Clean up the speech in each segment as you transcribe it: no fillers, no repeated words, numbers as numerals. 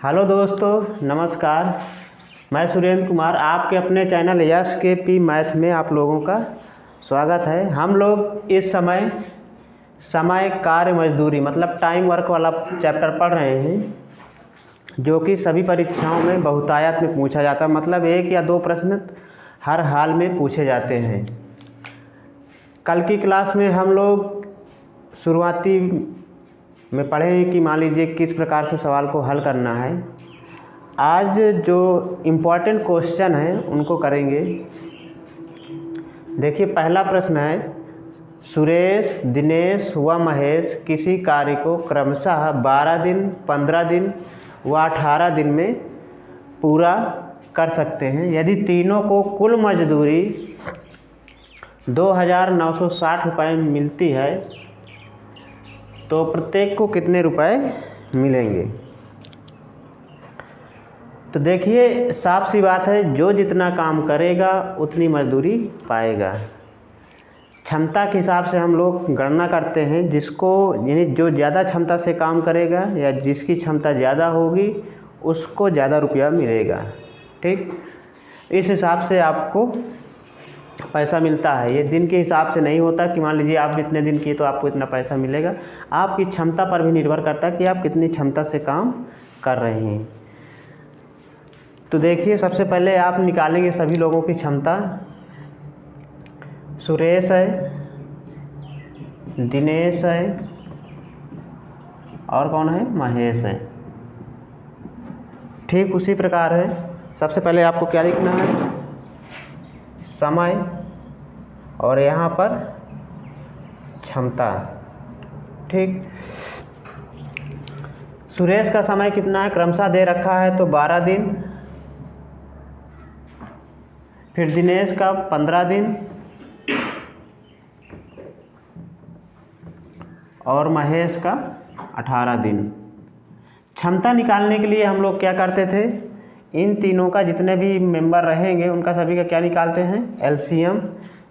Hello दोस्तों, नमस्कार। मैं सुरेंद्र कुमार आपके अपने चैनल यस के पी मैथ में आप लोगों का स्वागत है। हम लोग इस समय कार्य मजदूरी मतलब टाइम वर्क वाला चैप्टर पढ़ रहे हैं, जो कि सभी परीक्षाओं में बहुतायत में पूछा जाता है। मतलब 1 या 2 प्रश्न हर हाल में पूछे जाते हैं। कल की क्लास में हम लोग शुरुआती में पढ़े कि मान लीजिए किस प्रकार से सवाल को हल करना है। आज जो इम्पोर्टेंट क्वेश्चन है उनको करेंगे। देखिए, पहला प्रश्न है, सुरेश, दिनेश व महेश किसी कार्य को क्रमशः 12 दिन, 15 दिन व 18 दिन में पूरा कर सकते हैं। यदि तीनों को कुल मजदूरी 2,960 रुपये मिलती है तो प्रत्येक को कितने रुपए मिलेंगे। तो देखिए, साफ सी बात है, जो जितना काम करेगा उतनी मजदूरी पाएगा। क्षमता के हिसाब से हम लोग गणना करते हैं, जिसको यानी जो ज़्यादा क्षमता से काम करेगा या जिसकी क्षमता ज़्यादा होगी उसको ज़्यादा रुपया मिलेगा। ठीक, इस हिसाब से आपको पैसा मिलता है। ये दिन के हिसाब से नहीं होता कि मान लीजिए आप इतने दिन किए तो आपको इतना पैसा मिलेगा। आपकी क्षमता पर भी निर्भर करता है कि आप कितनी क्षमता से काम कर रहे हैं। तो देखिए, सबसे पहले आप निकालेंगे सभी लोगों की क्षमता। सुरेश है, दिनेश है और कौन है, महेश है। ठीक उसी प्रकार है। सबसे पहले आपको क्या लिखना है, समय और यहाँ पर क्षमता। ठीक, सुरेश का समय कितना है, क्रमशः दे रखा है तो 12 दिन। फिर दिनेश का 15 दिन और महेश का 18 दिन। क्षमता निकालने के लिए हम लोग क्या करते थे, इन तीनों का जितने भी मेंबर रहेंगे उनका सभी का क्या निकालते हैं, एलसीएम,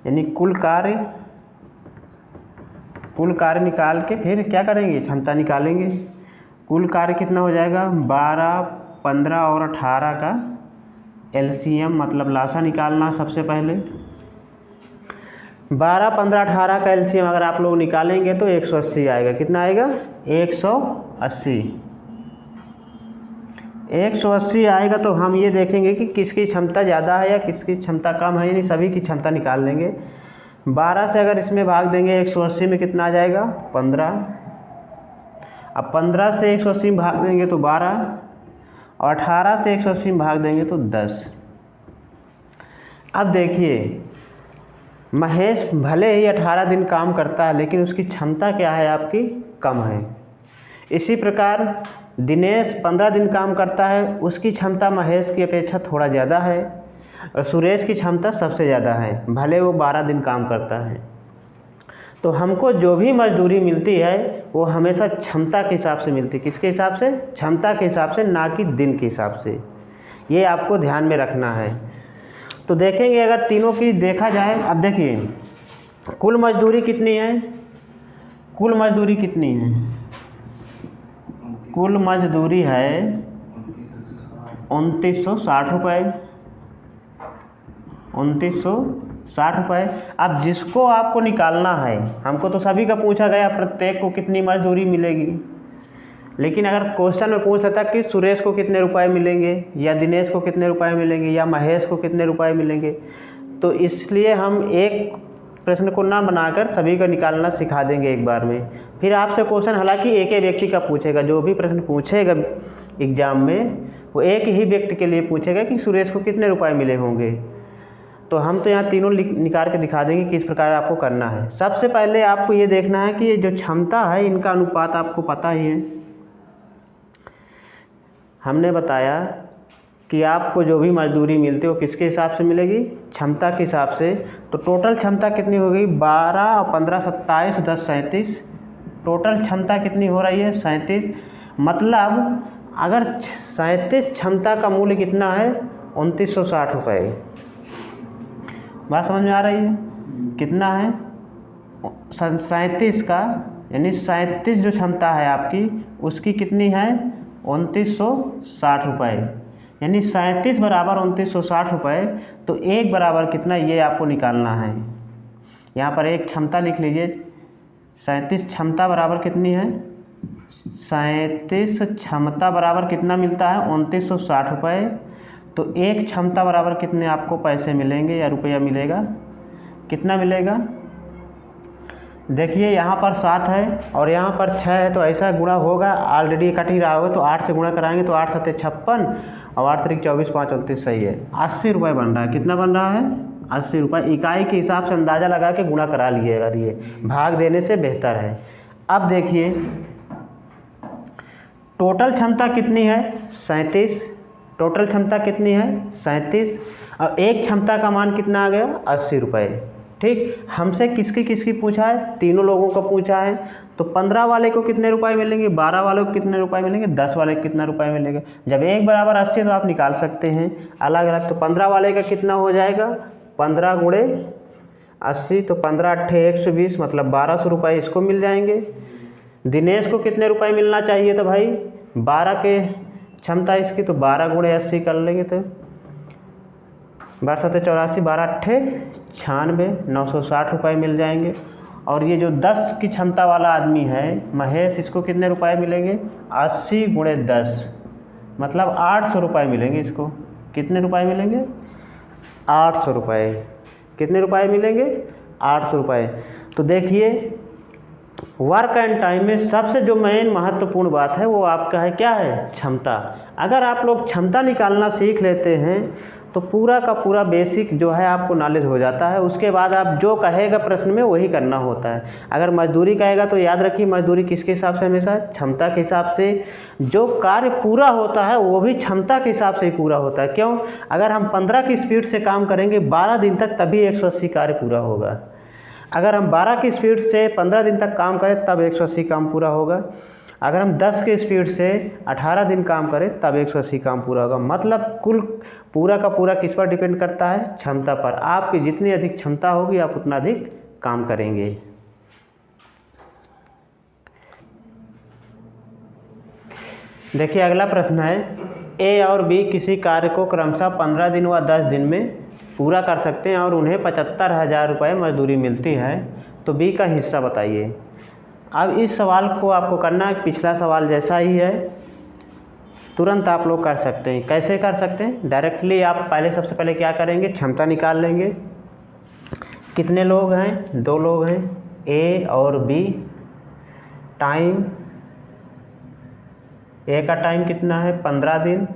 यानी कुल कार्य निकाल के फिर क्या करेंगे, क्षमता निकालेंगे। कुल कार्य कितना हो जाएगा, 12, 15 और 18 का एलसीएम मतलब लासा निकालना। सबसे पहले 12, 15, 18 का एलसीएम अगर आप लोग निकालेंगे तो 180 आएगा। कितना आएगा, 180 आएगा। तो हम ये देखेंगे कि किसकी क्षमता ज़्यादा है या किसकी क्षमता कम है, यानी सभी की क्षमता निकाल लेंगे। 12 से अगर इसमें भाग देंगे 180 में कितना आ जाएगा, 15। अब 15 से 180 में भाग देंगे तो 12 और 18 से 180 में भाग देंगे तो 10। अब देखिए, महेश भले ही 18 दिन काम करता है लेकिन उसकी क्षमता क्या है, आपकी कम है। इसी प्रकार दिनेश 15 दिन काम करता है, उसकी क्षमता महेश की अपेक्षा थोड़ा ज़्यादा है और सुरेश की क्षमता सबसे ज़्यादा है, भले वो 12 दिन काम करता है। तो हमको जो भी मजदूरी मिलती है वो हमेशा क्षमता के हिसाब से मिलती है। किसके हिसाब से, क्षमता के हिसाब से, ना कि दिन के हिसाब से। ये आपको ध्यान में रखना है। तो देखेंगे, अगर तीनों की देखा जाए, अब देखिए कुल मजदूरी कितनी है, कुल मजदूरी कितनी है, कुल मजदूरी है 2960 रुपये, 2960 रुपये। अब जिसको आपको निकालना है, हमको तो सभी का पूछा गया प्रत्येक को कितनी मजदूरी मिलेगी, लेकिन अगर क्वेश्चन में पूछ सकता कि सुरेश को कितने रुपए मिलेंगे या दिनेश को कितने रुपए मिलेंगे या महेश को कितने रुपए मिलेंगे, तो इसलिए हम एक प्रश्न को ना बनाकर सभी का निकालना सिखा देंगे एक बार में। फिर आपसे क्वेश्चन हालांकि एक ही व्यक्ति का पूछेगा, जो भी प्रश्न पूछेगा एग्जाम में वो एक ही व्यक्ति के लिए पूछेगा कि सुरेश को कितने रुपए मिले होंगे। तो हम तो यहाँ तीनों निकाल के दिखा देंगे किस प्रकार आपको करना है। सबसे पहले आपको ये देखना है कि ये जो क्षमता है इनका अनुपात आपको पता ही है। हमने बताया कि आपको जो भी मजदूरी मिलती है वो किसके हिसाब से मिलेगी, क्षमता के हिसाब से। तो टोटल क्षमता कितनी होगी, 12 और 15, 27, 10, 37। टोटल क्षमता कितनी हो रही है, 37। मतलब अगर 37 क्षमता का मूल्य कितना है, 2960 रुपये। बात समझ में आ रही है, कितना है, 37 का, यानी 37 जो क्षमता है आपकी उसकी कितनी है, 2960 रुपये, यानी 37 बराबर 2960 रुपये। तो एक बराबर कितना, ये आपको निकालना है। यहाँ पर एक क्षमता लिख लीजिए, 37 क्षमता बराबर कितनी है, 37 क्षमता बराबर कितना मिलता है, 2960 रुपये। तो एक क्षमता बराबर कितने आपको पैसे मिलेंगे या रुपया मिलेगा, कितना मिलेगा। देखिए यहाँ पर 7 है और यहाँ पर 6 है, तो ऐसा गुणा होगा, ऑलरेडी कट ही रहा होगा, तो 8 से गुणा कराएंगे तो 8 7 56 और 8 3 24 5 29 सही है। 80 रुपये बन रहा है, कितना बन रहा है, 80 रुपये। इकाई के हिसाब से अंदाज़ा लगा के गुणा करा लीजिएगा, ये भाग देने से बेहतर है। अब देखिए टोटल क्षमता कितनी है, 37। टोटल क्षमता कितनी है, 37, और एक क्षमता का मान कितना आ गया, 80 रुपये। ठीक, हमसे किसकी किसकी पूछा है, तीनों लोगों को पूछा है। तो 15 वाले को कितने रुपए मिलेंगे, 12 वाले को कितने रुपए मिलेंगे, 10 वाले को कितना रुपए मिलेगा। जब एक बराबर 80 तो आप निकाल सकते हैं अलग अलग। तो 15 वाले का कितना हो जाएगा, 15 गुणे 80, तो 15 8 120, मतलब 1200 रुपये इसको मिल जाएंगे। दिनेश को कितने रुपए मिलना चाहिए, तो भाई 12 के क्षमता इसकी, तो 12 गुणे 80 कर लेंगे, तो 12 7 84, 12 8 96, 960 रुपये मिल जाएंगे। और ये जो 10 की क्षमता वाला आदमी है महेश, इसको कितने रुपए मिलेंगे, 80 गुणे 10, मतलब 800 रुपये मिलेंगे इसको। कितने रुपए मिलेंगे, 800 रुपये। कितने रुपए मिलेंगे, 800 रुपये। तो देखिए वर्क एंड टाइम में सबसे जो मेन महत्वपूर्ण बात है वो आपका है, क्या है, क्षमता। अगर आप लोग क्षमता निकालना सीख लेते हैं तो पूरा का पूरा बेसिक जो है आपको नॉलेज हो जाता है। उसके बाद आप जो कहेगा प्रश्न में वही करना होता है। अगर मजदूरी कहेगा तो याद रखिए मजदूरी किसके हिसाब से, हमेशा क्षमता के हिसाब से। जो कार्य पूरा होता है वो भी क्षमता के हिसाब से ही पूरा होता है। क्यों, अगर हम 15 की स्पीड से काम करेंगे 12 दिन तक, तभी 180 कार्य पूरा होगा। अगर हम 12 की स्पीड से 15 दिन तक काम करें तब 180 काम पूरा होगा। अगर हम 10 की स्पीड से 18 दिन काम करें तब 180 काम पूरा होगा। मतलब कुल पूरा का पूरा किस पर डिपेंड करता है, क्षमता पर। आपकी जितनी अधिक क्षमता होगी आप उतना अधिक काम करेंगे। देखिए अगला प्रश्न है, ए और बी किसी कार्य को क्रमशः 15 दिन व 10 दिन में पूरा कर सकते हैं और उन्हें 75,000 रुपये मजदूरी मिलती है, तो बी का हिस्सा बताइए। अब इस सवाल को आपको करना है पिछला सवाल जैसा ही है, तुरंत आप लोग कर सकते हैं। कैसे कर सकते हैं, डायरेक्टली आप पहले सबसे पहले क्या करेंगे, क्षमता निकाल लेंगे। कितने लोग हैं, 2 लोग हैं, ए और बी। टाइम, ए का टाइम कितना है, 15 दिन,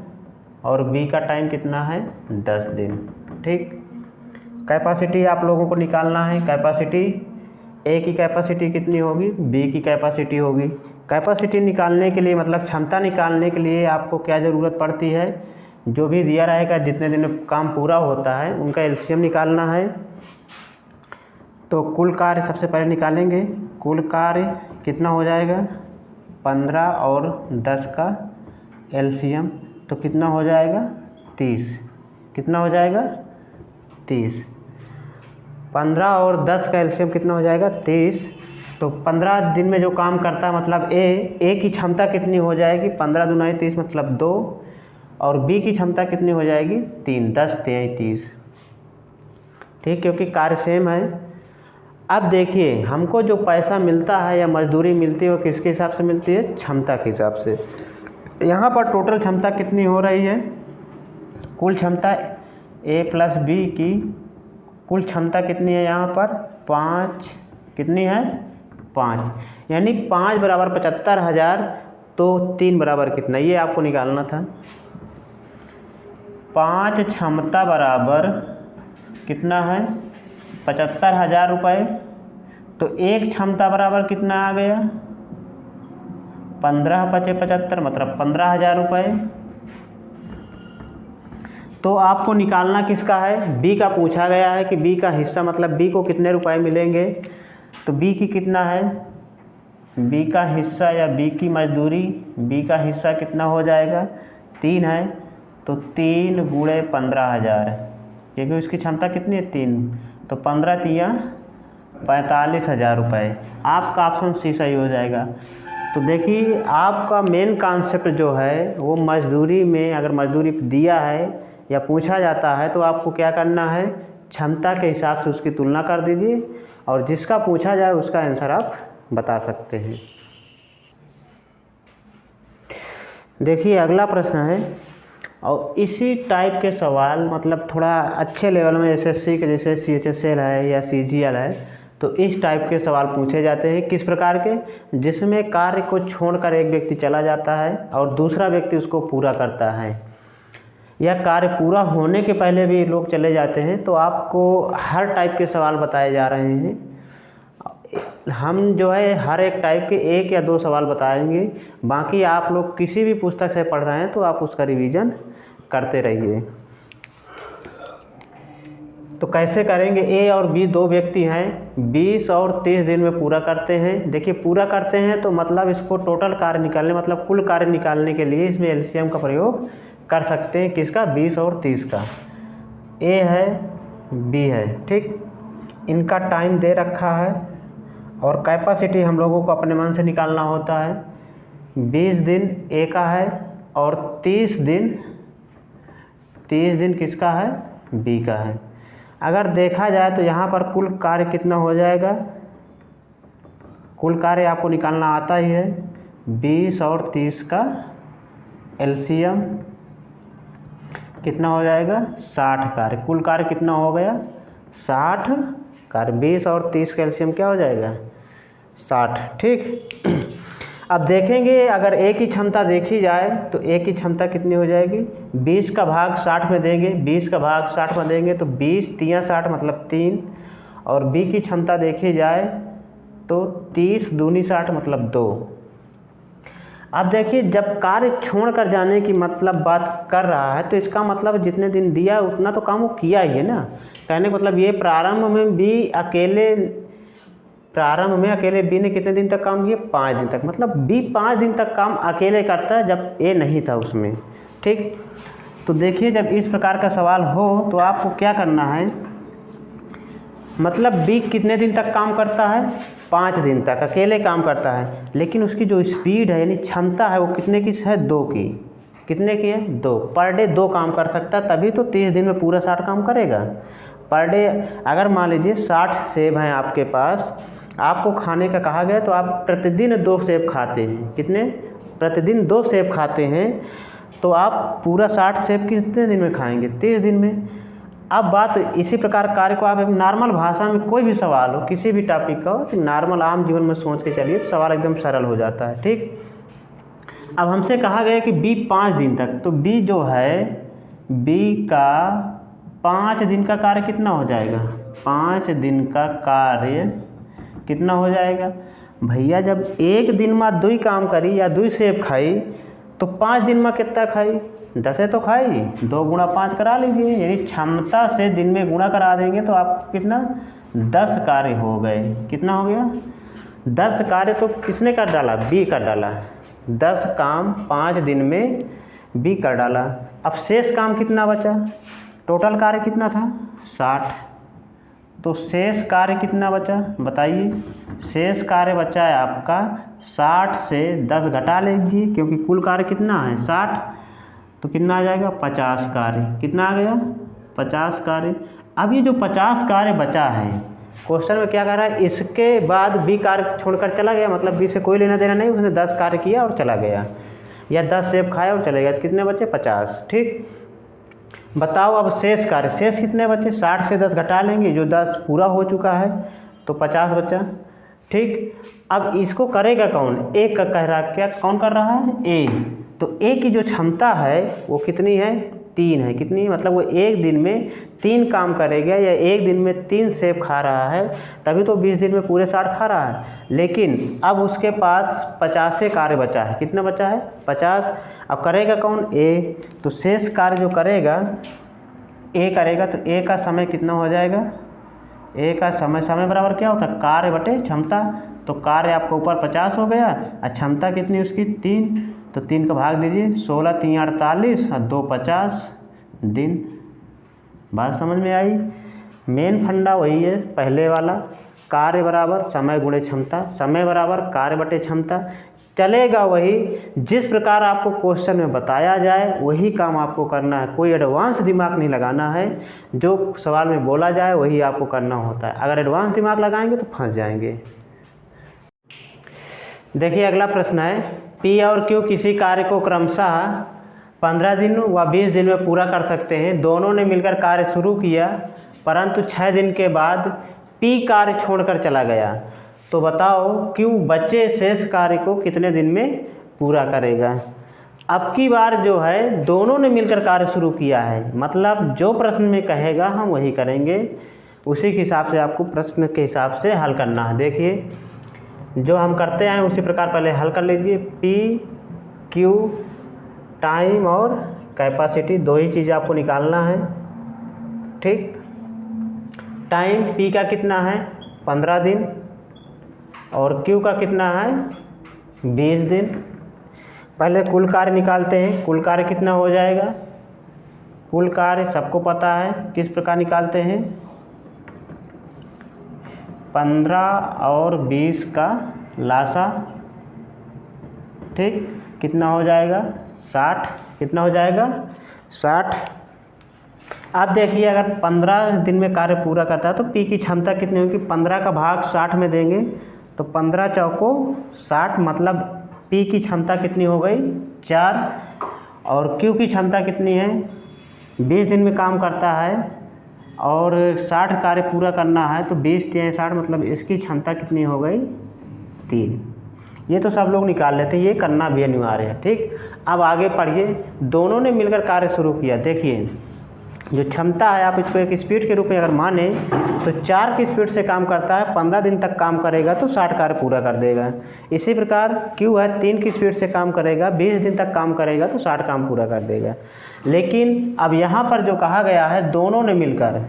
और बी का टाइम कितना है, 10 दिन। ठीक, कैपेसिटी आप लोगों को निकालना है। कैपेसिटी, ए की कैपेसिटी कितनी होगी, बी की कैपेसिटी होगी। कैपेसिटी निकालने के लिए मतलब क्षमता निकालने के लिए आपको क्या ज़रूरत पड़ती है, जो भी दिया रहेगा जितने दिन में काम पूरा होता है उनका एलसीएम निकालना है। तो कुल कार्य सबसे पहले निकालेंगे। कुल कार्य कितना हो जाएगा, 15 और 10 का एलसीएम, तो कितना हो जाएगा, 30। कितना हो जाएगा, 30। 15 और 10 का एलसीएम कितना हो जाएगा, 30। तो 15 दिन में जो काम करता है मतलब ए की क्षमता कितनी हो जाएगी, 15 दूना 30 मतलब 2, और बी की क्षमता कितनी हो जाएगी, 3। 10 3 30। ठीक, क्योंकि कार्य सेम है। अब देखिए हमको जो पैसा मिलता है या मजदूरी मिलती है वो किसके हिसाब से मिलती है, क्षमता के हिसाब से। यहाँ पर टोटल क्षमता कितनी हो रही है, कुल क्षमता ए प्लस बी की कुल क्षमता कितनी है, यहाँ पर 5, कितनी है, 5, यानी 5 बराबर 75,000, तो 3 बराबर कितना, ये आपको निकालना था। 5 क्षमता बराबर कितना है, 75,000 रुपये। तो एक क्षमता बराबर कितना आ गया, 15 × 75 मतलब 15,000 रुपये। तो आपको निकालना किसका है, बी का पूछा गया है कि बी का हिस्सा मतलब बी को कितने रुपए मिलेंगे। तो बी की कितना है, बी का हिस्सा या बी की मजदूरी, बी का हिस्सा कितना हो जाएगा, 3 है। तो 3 गुणे 15,000, क्योंकि उसकी क्षमता कितनी है, 3। तो 15 × 3 = 45,000 रुपये। आपका ऑप्शन सी सही हो जाएगा। तो देखिए आपका मेन कॉन्सेप्ट जो है वो मजदूरी में, अगर मजदूरी दिया है या पूछा जाता है तो आपको क्या करना है, क्षमता के हिसाब से उसकी तुलना कर दीजिए और जिसका पूछा जाए उसका आंसर आप बता सकते हैं। देखिए अगला प्रश्न है, और इसी टाइप के सवाल मतलब थोड़ा अच्छे लेवल में एसएससी के जैसे CHSL है या CGL है, तो इस टाइप के सवाल पूछे जाते हैं। किस प्रकार के, जिसमें कार्य को छोड़कर एक व्यक्ति चला जाता है और दूसरा व्यक्ति उसको पूरा करता है, या कार्य पूरा होने के पहले भी लोग चले जाते हैं। तो आपको हर टाइप के सवाल बताए जा रहे हैं। हम जो है हर एक टाइप के 1 या 2 सवाल बताएंगे, बाकी आप लोग किसी भी पुस्तक से पढ़ रहे हैं तो आप उसका रिवीजन करते रहिए। तो कैसे करेंगे, A और B 2 व्यक्ति हैं, 20 और 30 दिन में पूरा करते हैं। देखिए पूरा करते हैं तो मतलब इसको टोटल कार्य निकालने, मतलब कुल कार्य निकालने के लिए इसमें LCM का प्रयोग कर सकते हैं। किसका, 20 और 30 का। A है, B है, ठीक। इनका टाइम दे रखा है और कैपेसिटी हम लोगों को अपने मन से निकालना होता है। 20 दिन A का है और 30 दिन किसका है, B का है। अगर देखा जाए तो यहाँ पर कुल कार्य कितना हो जाएगा, कुल कार्य आपको निकालना आता ही है। 20 और 30 का LCM कितना हो जाएगा, 60 कार्य। कुल कार्य कितना हो गया, 60 कार्य। 20 और 30 का LCM क्या हो जाएगा, 60, ठीक। अब देखेंगे अगर A की क्षमता देखी जाए तो A की क्षमता कितनी हो जाएगी, 20 का भाग 60 में देंगे, 20 का भाग 60 में देंगे तो 20 3 60 मतलब 3। और B की क्षमता देखी जाए तो 30 दूनी 60 मतलब 2। अब देखिए जब कार्य छोड़कर जाने की मतलब बात कर रहा है तो इसका मतलब जितने दिन दिया उतना तो काम वो किया ही है ना। कहने का मतलब ये प्रारंभ में अकेले B ने कितने दिन तक काम किया, 5 दिन तक। मतलब B 5 दिन तक काम अकेले करता है जब A नहीं था उसमें, ठीक। तो देखिए जब इस प्रकार का सवाल हो तो आपको क्या करना है, मतलब B कितने दिन तक काम करता है, 5 दिन तक अकेले काम करता है, लेकिन उसकी जो स्पीड है यानी क्षमता है वो कितने की है, 2 की। कितने की है, 2। पर डे 2 काम कर सकता है, तभी तो 30 दिन में पूरा 60 काम करेगा। पर डे अगर मान लीजिए 60 सेब हैं आपके पास, आपको खाने का कहा गया तो आप प्रतिदिन 2 सेब खाते हैं। कितने, प्रतिदिन 2 सेब खाते हैं, तो आप पूरा 60 सेब कितने दिन में खाएंगे, 30 दिन में। अब बात इसी प्रकार कार्य को आप एक नॉर्मल भाषा में कोई भी सवाल हो, किसी भी टॉपिक का हो, तो नॉर्मल आम जीवन में सोच के चलिए, सवाल एकदम सरल हो जाता है, ठीक। अब हमसे कहा गया कि B 5 दिन तक, तो B जो है, B का 5 दिन का कार्य कितना हो जाएगा, 5 दिन का कार्य कितना हो जाएगा भैया। जब 1 दिन में 2 काम करी या 2 सेब खाई तो 5 दिन में कितना खाई, 10 तो खाई, 2 गुणा 5 करा लीजिए, यानी क्षमता से दिन में गुणा करा देंगे तो आप कितना, 10 कार्य हो गए। कितना हो गया, 10 कार्य। तो किसने कर डाला, B कर डाला। 10 काम 5 दिन में B कर डाला। अब शेष काम कितना बचा, टोटल कार्य कितना था, 60। तो शेष कार्य कितना बचा बताइए, शेष कार्य बचा है आपका 60 से 10 घटा लीजिए, क्योंकि कुल कार्य कितना है 60, तो कितना आ जाएगा 50 कार्य। कितना आ गया, 50 कार्य। अब ये जो 50 कार्य बचा है, क्वेश्चन में क्या कह रहा है, इसके बाद B कार्य छोड़कर चला गया, मतलब B से कोई लेना देना नहीं, उसने 10 कार्य किया और चला गया, या 10 सेब खाया और चले गया, तो कितने बचे, 50, ठीक। बताओ अब शेष कार्य, शेष कितने बचे, 60 से 10 घटा लेंगे, जो 10 पूरा हो चुका है तो 50 बचा, ठीक। अब इसको करेगा कौन, A का कह रहा है, क्या कौन कर रहा है, A। तो A की जो क्षमता है वो कितनी है, 3 है। कितनी, मतलब वो 1 दिन में 3 काम करेगा, या 1 दिन में 3 सेब खा रहा है, तभी तो 20 दिन में पूरे 60 खा रहा है। लेकिन अब उसके पास 50 कार्य बचा है। कितना बचा है, 50। अब करेगा कौन, A। तो शेष कार्य जो करेगा A करेगा, तो A का समय कितना हो जाएगा, A का समय बराबर क्या होता है, कार्य बटे क्षमता। तो कार्य आपको ऊपर 50 हो गया और क्षमता कितनी उसकी, 3। तो 3 का भाग दीजिए, 16 3 48 और 2 50 दिन। बात समझ में आई। मेन फंडा वही है पहले वाला, कार्य बराबर समय गुणे क्षमता, समय बराबर कार्य बटे क्षमता। चलेगा वही, जिस प्रकार आपको क्वेश्चन में बताया जाए वही काम आपको करना है, कोई एडवांस दिमाग नहीं लगाना है। जो सवाल में बोला जाए वही आपको करना होता है, अगर एडवांस दिमाग लगाएंगे तो फंस जाएंगे। देखिए अगला प्रश्न है, पी और क्यू किसी कार्य को क्रमशः 15 दिन व 20 दिन में पूरा कर सकते हैं। दोनों ने मिलकर कार्य शुरू किया, परंतु 6 दिन के बाद पी कार्य छोड़कर चला गया, तो बताओ क्यू बचे शेष कार्य को कितने दिन में पूरा करेगा। अब की बार जो है दोनों ने मिलकर कार्य शुरू किया है, मतलब जो प्रश्न में कहेगा हम वही करेंगे, उसी के हिसाब से आपको प्रश्न के हिसाब से हल करना है। देखिए जो हम करते हैं उसी प्रकार पहले हल कर लीजिए। पी क्यू टाइम और कैपेसिटी, दो ही चीज़ आपको निकालना है, ठीक। टाइम पी का कितना है 15 दिन और क्यू का कितना है 20 दिन। पहले कुल कार्य निकालते हैं, कुल कार्य कितना हो जाएगा। कुल कार्य सबको पता है, किस प्रकार निकालते हैं, 15 और 20 का लासा, ठीक, कितना हो जाएगा 60, कितना हो जाएगा 60। आप देखिए अगर 15 दिन में कार्य पूरा करता है तो पी की क्षमता कितनी होगी, 15 का भाग 60 में देंगे तो 15 चौको 60, मतलब पी की क्षमता कितनी हो गई 4। और क्यू की क्षमता कितनी है, 20 दिन में काम करता है और 60 कार्य पूरा करना है, तो 20 × 60 मतलब इसकी क्षमता कितनी हो गई 3। ये तो सब लोग निकाल लेते हैं, ये करना भी अनिवार्य है, ठीक। अब आगे पढ़िए, दोनों ने मिलकर कार्य शुरू किया। देखिए जो क्षमता है आप इसको एक स्पीड के रूप में अगर माने तो 4 की स्पीड से काम करता है, 15 दिन तक काम करेगा तो 60 कार्य पूरा कर देगा। इसी प्रकार क्यू है 3 की स्पीड से काम करेगा, 20 दिन तक काम करेगा तो 60 काम पूरा कर देगा। लेकिन अब यहाँ पर जो कहा गया है दोनों ने मिलकर,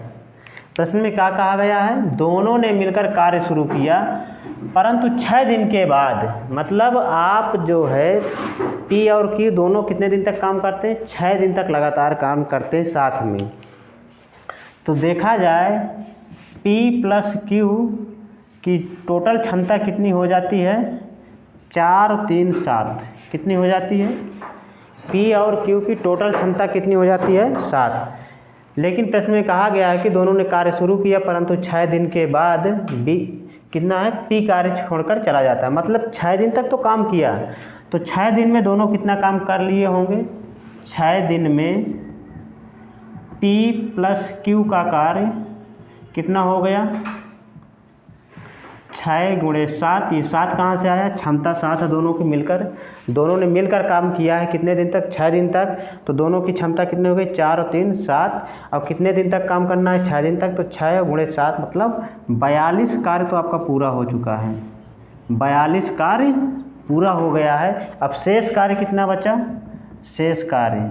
प्रश्न में क्या कहा गया है, दोनों ने मिलकर कार्य शुरू किया परंतु 6 दिन के बाद, मतलब आप जो है पी और क्यू दोनों कितने दिन तक काम करते हैं, 6 दिन तक लगातार काम करते हैं साथ में। तो देखा जाए पी प्लस क्यू की टोटल क्षमता कितनी हो जाती है 4 और 3 7, कितनी हो जाती है, पी और क्यू की टोटल क्षमता कितनी हो जाती है 7। लेकिन प्रश्न में कहा गया है कि दोनों ने कार्य शुरू किया परंतु 6 दिन के बाद बी कितना है, पी कार्य छोड़कर चला जाता है, मतलब 6 दिन तक तो काम किया, तो 6 दिन में दोनों कितना काम कर लिए होंगे, 6 दिन में पी प्लस क्यू का कार्य कितना हो गया 6 × 7, ये 7 कहाँ से आया, क्षमता 7 है दोनों की मिलकर, दोनों ने मिलकर काम किया है कितने दिन तक 6 दिन तक, तो दोनों की क्षमता कितनी हो गई 4 और 3 7। और कितने दिन तक काम करना है 6 दिन तक, तो 6 × 7 मतलब 42 कार्य तो आपका पूरा हो चुका है, 42 कार्य पूरा हो गया है। अब शेष कार्य कितना बचा, शेष कार्य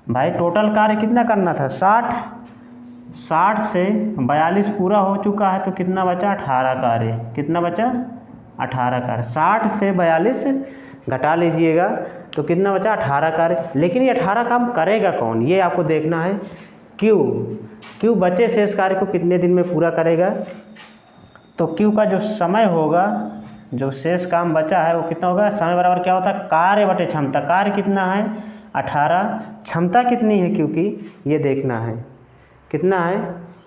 भाई टोटल कार्य कितना करना था 60 से 42 पूरा हो चुका है तो कितना बचा 18 कार्य, कितना बचा 18 कार्य, 60 से 42 घटा लीजिएगा तो कितना बचा 18 कार्य। लेकिन ये 18 काम करेगा कौन, ये आपको देखना है। क्यू बचे शेष कार्य को कितने दिन में पूरा करेगा, तो क्यू का जो समय होगा, जो शेष काम बचा है वो कितना होगा, समय बराबर क्या होता है कार्य बटे क्षमता, कार्य कितना है 18, क्षमता कितनी है क्यू की ये देखना है, कितना है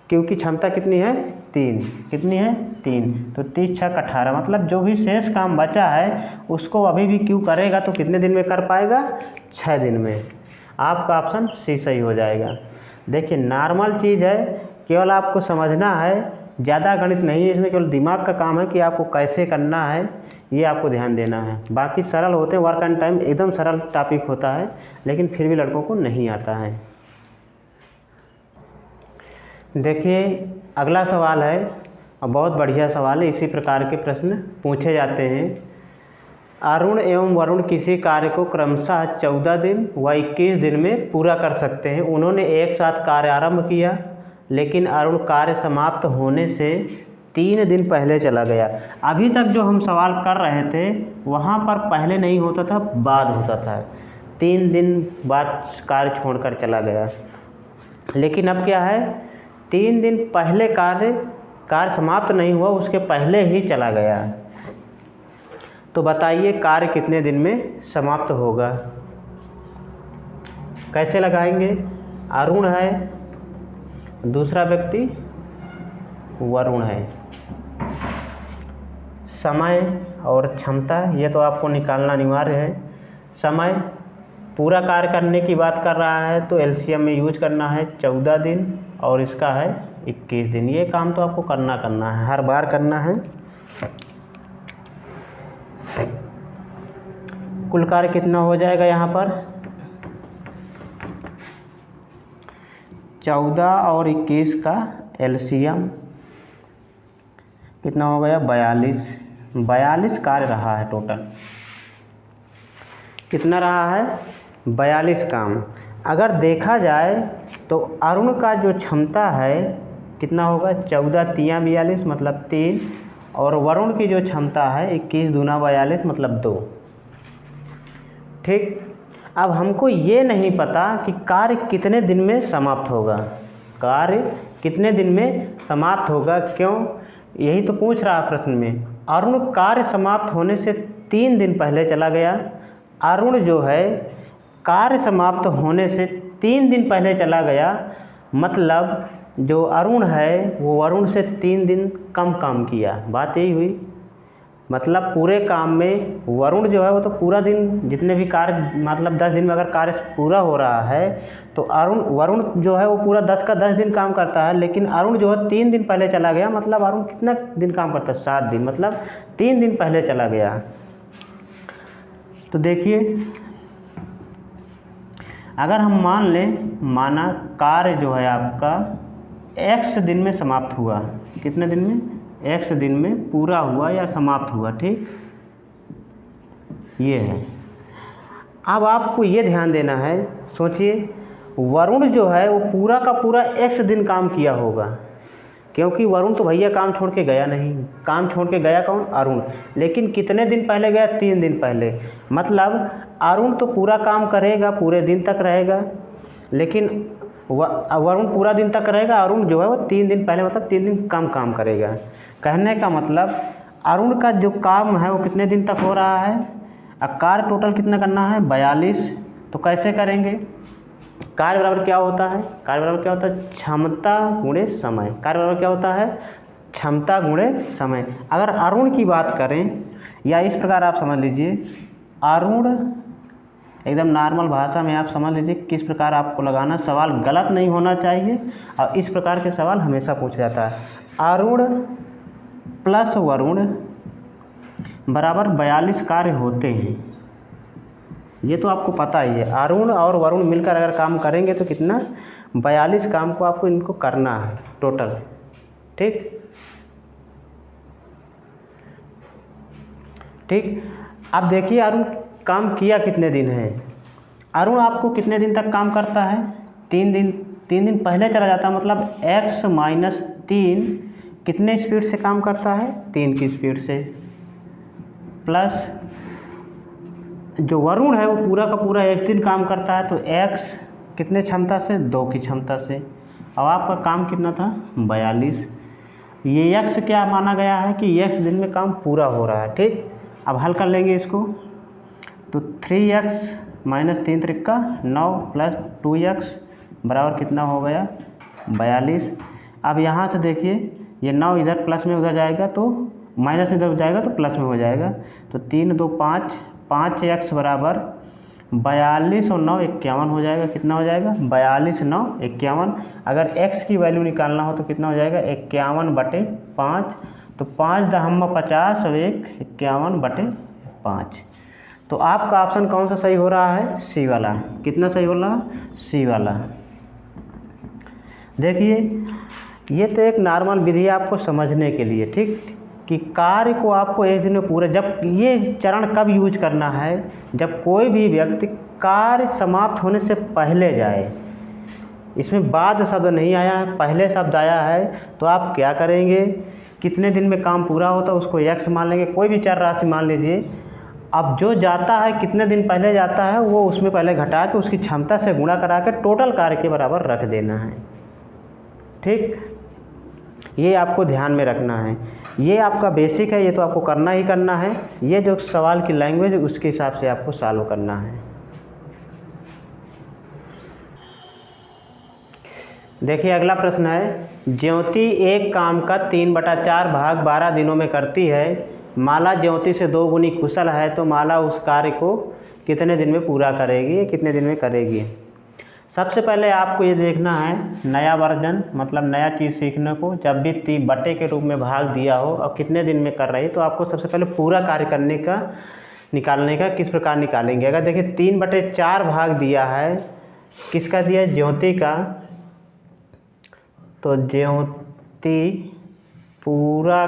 क्यू की क्षमता कितनी है 3, कितनी है 3, तो 30 × 18 मतलब जो भी शेष काम बचा है उसको अभी भी क्यू करेगा तो कितने दिन में कर पाएगा 6 दिन में। आपका ऑप्शन सी सही हो जाएगा। देखिए नॉर्मल चीज़ है, केवल आपको समझना है, ज़्यादा गणित नहीं है इसमें, केवल दिमाग का काम है कि आपको कैसे करना है ये आपको ध्यान देना है। बाकी सरल होते हैं, वर्क एंड टाइम एकदम सरल टॉपिक होता है लेकिन फिर भी लड़कों को नहीं आता है। देखिए अगला सवाल है और बहुत बढ़िया सवाल है, इसी प्रकार के प्रश्न पूछे जाते हैं। अरुण एवं वरुण किसी कार्य को क्रमशः 14 दिन व 21 दिन में पूरा कर सकते हैं। उन्होंने एक साथ कार्य आरंभ किया लेकिन अरुण कार्य समाप्त होने से 3 दिन पहले चला गया। अभी तक जो हम सवाल कर रहे थे वहाँ पर पहले नहीं होता था, बाद होता था, 3 दिन बाद कार्य छोड़कर चला गया। लेकिन अब क्या है, 3 दिन पहले कार्य कार्य समाप्त नहीं हुआ, उसके पहले ही चला गया। तो बताइए कार्य कितने दिन में समाप्त होगा? कैसे लगाएंगे? अरुण है, दूसरा व्यक्ति वरुण है। समय और क्षमता ये तो आपको निकालना अनिवार्य है। समय पूरा कार्य करने की बात कर रहा है तो एलसीएम में यूज करना है 14 दिन और इसका है 21 दिन। ये काम तो आपको करना है, हर बार करना है। कुल कार्य कितना हो जाएगा यहाँ पर? 14 और 21 का एलसीएम कितना हो गया? 42 कार्य रहा है टोटल। कितना रहा है? 42 काम। अगर देखा जाए तो अरुण का जो क्षमता है कितना होगा? 14 तिया 42 मतलब 3, और वरुण की जो क्षमता है 21 दूना 42 मतलब 2। ठीक। अब हमको ये नहीं पता कि कार्य कितने दिन में समाप्त होगा। कार्य कितने दिन में समाप्त होगा? क्यों? यही तो पूछ रहा है प्रश्न में। अरुण कार्य समाप्त होने से 3 दिन पहले चला गया। अरुण जो है कार्य समाप्त होने से 3 दिन पहले चला गया, मतलब जो अरुण है वो वरुण से 3 दिन कम काम किया। बात यही हुई। मतलब पूरे काम में वरुण जो है वो तो पूरा दिन, जितने भी कार्य मतलब 10 दिन में अगर कार्य पूरा हो रहा है तो वरुण जो है वो पूरा 10 का 10 दिन काम करता है, लेकिन अरुण जो है 3 दिन पहले चला गया। मतलब अरुण कितना दिन काम करता है? 7 दिन, मतलब 3 दिन पहले चला गया। तो देखिए, अगर हम मान लें, माना कार्य जो है आपका x दिन में समाप्त हुआ। कितने दिन में? x दिन में पूरा हुआ या समाप्त हुआ। ठीक, ये है। अब आपको ये ध्यान देना है, सोचिए वरुण जो है वो पूरा का पूरा x दिन काम किया होगा, क्योंकि वरुण तो भैया काम छोड़ के गया नहीं। काम छोड़ के गया कौन? अरुण। लेकिन कितने दिन पहले गया? 3 दिन पहले। मतलब अरुण तो पूरा काम करेगा, पूरे दिन तक रहेगा, लेकिन वरुण पूरा दिन तक रहेगा। अरुण जो है वो 3 दिन पहले, मतलब 3 दिन कम काम करेगा। कहने का मतलब अरुण का जो काम है वो कितने दिन तक हो रहा है? अब कार्य टोटल कितना करना है? 42। तो कैसे करेंगे? कार्य बराबर क्या होता है? कार्य बराबर क्या होता है? क्षमता गुणे समय। कार्य बराबर क्या होता है? क्षमता गुणे समय। अगर अरुण की बात करें, या इस प्रकार आप समझ लीजिए, अरुण एकदम नॉर्मल भाषा में आप समझ लीजिए किस प्रकार आपको लगाना। सवाल गलत नहीं होना चाहिए, और इस प्रकार के सवाल हमेशा पूछा जाता है। अरुण प्लस वरुण बराबर 42 कार्य होते हैं, ये तो आपको पता ही है। अरुण और वरुण मिलकर अगर काम करेंगे तो कितना? 42 काम को आपको इनको करना है टोटल। ठीक, अब देखिए अरुण काम किया कितने दिन है? अरुण आपको कितने दिन तक काम करता है? 3 दिन। 3 दिन पहले चला जाता है, मतलब x - 3 कितने स्पीड से काम करता है? 3 की स्पीड से। प्लस जो वरुण है वो पूरा का पूरा 1 दिन काम करता है, तो x कितने क्षमता से? 2 की क्षमता से। अब आपका काम कितना था? 42। ये x क्या माना गया है कि x दिन में काम पूरा हो रहा है। ठीक, अब हल कर लेंगे इसको। तो 3x - 3 त्रिका 9 प्लस 2x बराबर कितना हो गया? 42। अब यहाँ से देखिए, ये 9 इधर प्लस में उधर जाएगा तो माइनस में इधर जाएगा तो प्लस में हो जाएगा। तो 3 2 5, 5x बराबर 42 और 9 51 हो जाएगा। कितना हो जाएगा? 42 9 51। अगर x की वैल्यू निकालना हो तो कितना हो जाएगा? 51/5। तो 5 दहम्मा 50 और 1 51/5। तो आपका ऑप्शन कौन सा सही हो रहा है? सी वाला। कितना सही हो रहा है? सी वाला। देखिए, ये तो एक नॉर्मल विधि है आपको समझने के लिए, ठीक, कि कार्य को आपको 1 दिन में पूरा, जब ये चरण कब यूज करना है? जब कोई भी व्यक्ति कार्य समाप्त होने से पहले जाए। इसमें बाद शब्द नहीं आया है, पहले शब्द आया है। तो आप क्या करेंगे? कितने दिन में काम पूरा होता है उसको x मान लेंगे, कोई भी चर राशि मान लीजिए। अब जो जाता है कितने दिन पहले जाता है वो उसमें पहले घटा के उसकी क्षमता से गुणा करा के टोटल कार्य के बराबर रख देना है। ठीक, ये आपको ध्यान में रखना है। ये आपका बेसिक है, ये तो आपको करना ही करना है। ये जो सवाल की लैंग्वेज है उसके हिसाब से आपको सॉल्व करना है। देखिए अगला प्रश्न है, ज्योति एक काम का 3/4 भाग 12 दिनों में करती है। माला ज्योति से 2 गुनी कुशल है, तो माला उस कार्य को कितने दिन में पूरा करेगी, कितने दिन में करेगी। सबसे पहले आपको ये देखना है नया वर्जन, मतलब नया चीज़ सीखने को। जब भी 3 बटे के रूप में भाग दिया हो और कितने दिन में कर रही है, तो आपको सबसे पहले पूरा कार्य करने का निकालने का किस प्रकार निकालेंगे। अगर देखिए 3/4 भाग दिया है, किसका दिया है, ज्योति का, तो ज्योति पूरा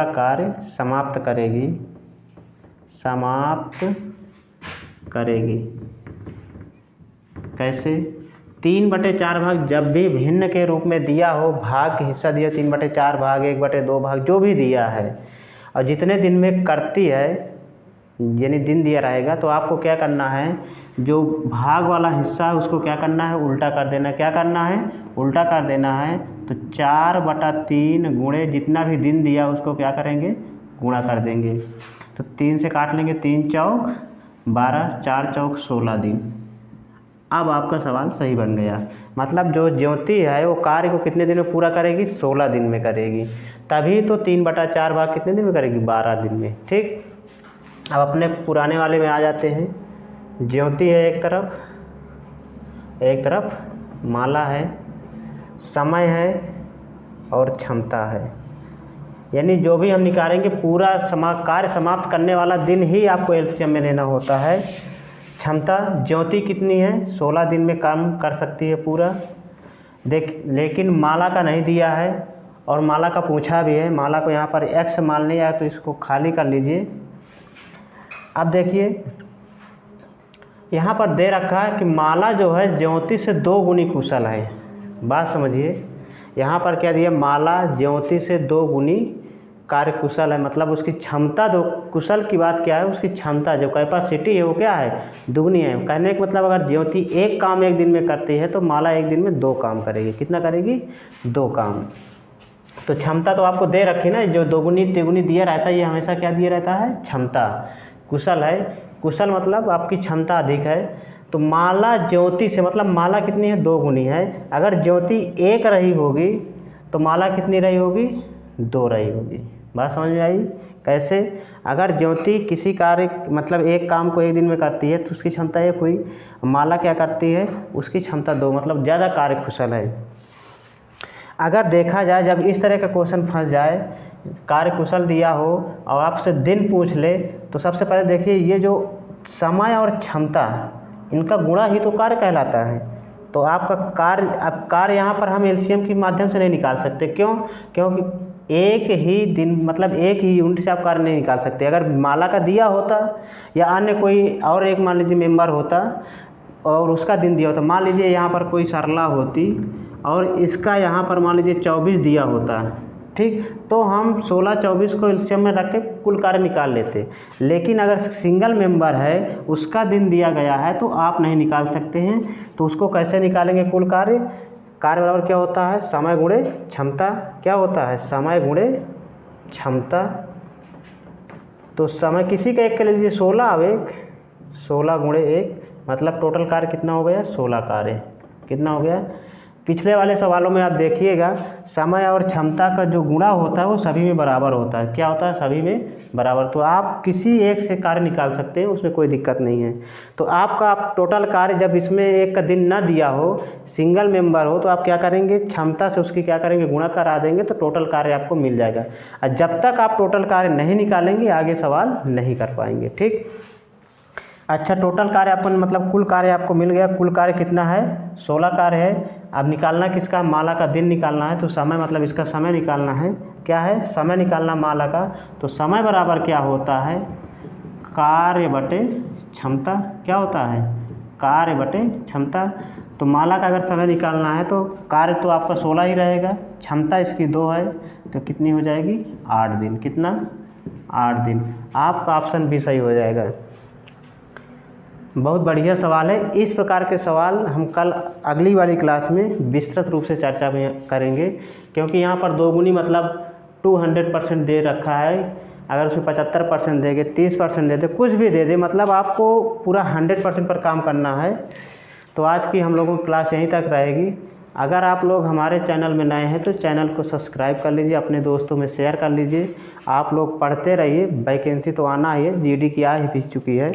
कार्य समाप्त करेगी। कैसे, 3/4 भाग जब भी भिन्न के रूप में दिया हो, भाग के हिस्सा दिया 3/4 भाग 1/2 भाग जो भी दिया है, और जितने दिन में करती है यानी दिन दिया रहेगा, तो आपको क्या करना है, जो भाग वाला हिस्सा है उसको क्या करना है, उल्टा कर देना। क्या करना है, उल्टा कर देना है। तो 4/3 गुणे जितना भी दिन दिया उसको क्या करेंगे, गुणा कर देंगे। तो 3 से काट लेंगे, 3 चौक 12, 4 चौक 16 दिन। अब आपका सवाल सही बन गया। मतलब जो ज्योति है वो कार्य को कितने दिन में पूरा करेगी, 16 दिन में करेगी। तभी तो 3/4 भाग कितने दिन में करेगी, 12 दिन में। ठीक, अब अपने पुराने वाले में आ जाते हैं। ज्योति है एक तरफ माला है, समय है और क्षमता है। यानी जो भी हम निकालेंगे पूरा कार्य समाप्त करने वाला दिन ही आपको एलसीएम में लेना होता है। क्षमता ज्योति कितनी है, 16 दिन में काम कर सकती है पूरा। लेकिन माला का नहीं दिया है और माला का पूछा भी है। माला को यहाँ पर x मान लिया, तो इसको खाली कर लीजिए। अब देखिए यहाँ पर दे रखा है कि माला जो है ज्योति से 2 गुनी कुशल है। बात समझिए, यहाँ पर क्या दिया, माला ज्योति से 2 गुनी कार्य कुशल है। मतलब उसकी क्षमता, जो कुशल की बात क्या है, उसकी क्षमता जो कैपेसिटी है वो क्या है, दुगनी है। कहने का मतलब अगर ज्योति एक काम एक दिन में करती है, तो माला एक दिन में 2 काम करेगी। कितना करेगी, 2 काम। तो क्षमता तो आपको दे रखी ना, जो 2 गुनी 3 गुनी दिया रहता है, ये हमेशा क्या दिया रहता है, क्षमता। कुशल है, कुशल मतलब आपकी क्षमता अधिक है। तो माला ज्योति से, मतलब माला कितनी है, 2 गुनी है। अगर ज्योति 1 रही होगी तो माला कितनी रही होगी, 2 रही होगी। बात समझ में आई। कैसे, अगर ज्योति किसी कार्य मतलब एक काम को एक दिन में करती है, तो उसकी क्षमता 1 हुई। माला क्या करती है, उसकी क्षमता 2, मतलब ज़्यादा कार्य कुशल है। अगर देखा जाए, जब इस तरह का क्वेश्चन फंस जाए, कार्य कुशल दिया हो और आपसे दिन पूछ ले, तो सबसे पहले देखिए ये जो समय और क्षमता, इनका गुणा ही तो कार्य कहलाता है। तो आपका कार्य, अब कार्य यहाँ पर हम एलसीएम के माध्यम से नहीं निकाल सकते। क्यों, क्योंकि एक ही दिन मतलब एक ही यूनिट से आप कार्य नहीं निकाल सकते। अगर माला का दिया होता या अन्य कोई और एक मान लीजिए मेंबर होता और उसका दिन दिया होता, मान लीजिए यहाँ पर कोई सरला होती और इसका यहाँ पर मान लीजिए 24 दिया होता, ठीक, तो हम 16-24 को एलसीएम में रख के कुल कार्य निकाल लेते। लेकिन अगर सिंगल मेंबर है, उसका दिन दिया गया है, तो आप नहीं निकाल सकते हैं। तो उसको कैसे निकालेंगे, कुल कार्य, कार्य बराबर क्या होता है, समय गुणे क्षमता। क्या होता है, समय गुणे क्षमता। तो समय किसी का एक के ले लीजिए 16 और 1, 16 गुणे 1, मतलब टोटल कार्य कितना हो गया, 16 कार्य। कितना हो गया। पिछले वाले सवालों में आप देखिएगा, समय और क्षमता का जो गुणा होता है वो सभी में बराबर होता है। क्या होता है, सभी में बराबर। तो आप किसी एक से कार्य निकाल सकते हैं, उसमें कोई दिक्कत नहीं है। तो आपका टोटल कार्य जब इसमें एक का दिन ना दिया हो, सिंगल मेंबर हो, तो आप क्या करेंगे, क्षमता से उसकी क्या करेंगे, गुणा करा देंगे, तो टोटल कार्य आपको मिल जाएगा। और जब तक आप टोटल कार्य नहीं निकालेंगे, आगे सवाल नहीं कर पाएंगे। ठीक, अच्छा, टोटल कार्य अपन मतलब कुल कार्य आपको मिल गया। कुल कार्य कितना है, 16 कार्य है। अब निकालना किसका, माला का दिन निकालना है। तो समय मतलब इसका समय निकालना है। क्या है, समय निकालना माला का। तो समय बराबर क्या होता है, कार्य बटे क्षमता। क्या होता है, कार्य बटे क्षमता। तो माला का अगर समय निकालना है तो कार्य तो आपका 16 ही रहेगा, क्षमता इसकी 2 है, तो कितनी हो जाएगी, 8 दिन। कितना, 8 दिन। आपका ऑप्शन भी सही हो जाएगा। बहुत बढ़िया सवाल है। इस प्रकार के सवाल हम कल अगली वाली क्लास में विस्तृत रूप से चर्चा में करेंगे, क्योंकि यहाँ पर दोगुनी मतलब 200% दे रखा है। अगर उसमें 75% देंगे, 30% दे दे, कुछ भी दे दे, मतलब आपको पूरा 100% पर काम करना है। तो आज की हम लोगों की क्लास यहीं तक रहेगी। अगर आप लोग हमारे चैनल में नए हैं तो चैनल को सब्सक्राइब कर लीजिए, अपने दोस्तों में शेयर कर लीजिए। आप लोग पढ़ते रहिए, वैकेंसी तो आना ही है, जीडी की आ ही चुकी है।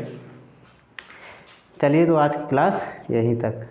चलिए, तो आज की क्लास यहीं तक।